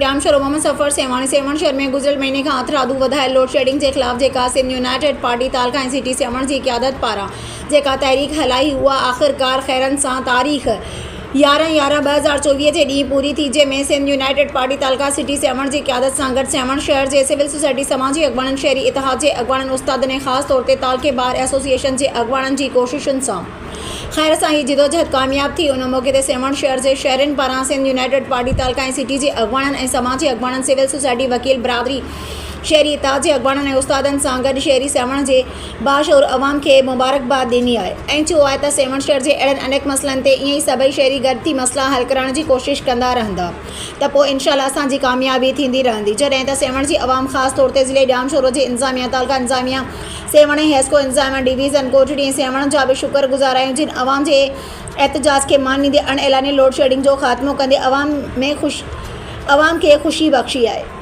ॼाम शहर मोहम्मद सफ़र सेवाणी सेवण शहर में गुज़िरियल महीने खां हथरादू वधायल लोड शेडिंग के ख़िलाफ़ जेका सिंध यूनाइटेड पार्टी तालका ऐं सिटी सेवण की क़यादत पारां जेका तहरीक हलाई उहा आख़िरकार खैरन सां तारीख़ 11/11/2024 जे ॾींहुं पूरी थी, जंहिंमें सिंध यूनाइटेड पार्टी तालका सिटी सेवण की क़यादत सां गॾु सेवण शहर के सिविल सोसाइटी समाजी अॻवाननि शहरी इतिहाद के अॻवाननि उस्तादनि ऐं ख़ासि तौर ते तालके बार एसोसिएशन के अॻवाननि की कोशिशुनि सां खैर सां ही जिदोजहद कामयाब थी। उन मौके ते सेवण शहर के शहरनि पारां सिंध यूनाइटेड पार्टी तालका ऐं सिटी के अॻवाननि ऐं समाजी अॻवाननि सिविल सोसाइटी वकील बरादरी शहरी इतिहाद के अॻवाननि ऐं उस्तादनि सां गॾु शहरी सेवण के बाशऊर अवाम के मुबारकबाद ॾिनी आहे ऐं चयो आहे त सेवण शहर के अहिड़नि अनेक मसइलनि ते ईअं ई सभई शहरी गॾु थी मसइला हल करण की कोशिश कंदा रहंदा त पोइ इंशाअल्लाह असांजी कामयाबी थींदी रहंदी। जॾहिं त सेवण की अवाम ख़ासि तौर ते ज़िले ॼाम शोरो जी इंतज़ामिया तालका इंतज़ामिया सेवण हेस्को इंतज़ामिया डिवीज़न कोटड़ी ऐं सेवण जा भी शुक्रगुज़ार आहियूं जिन अवाम के एहतजाज के मान ॾींदे अण ऐलानी लोड शेडिंग जो ख़ात्मो कंदे अवाम के ख़ुशी बख़्शी आहे।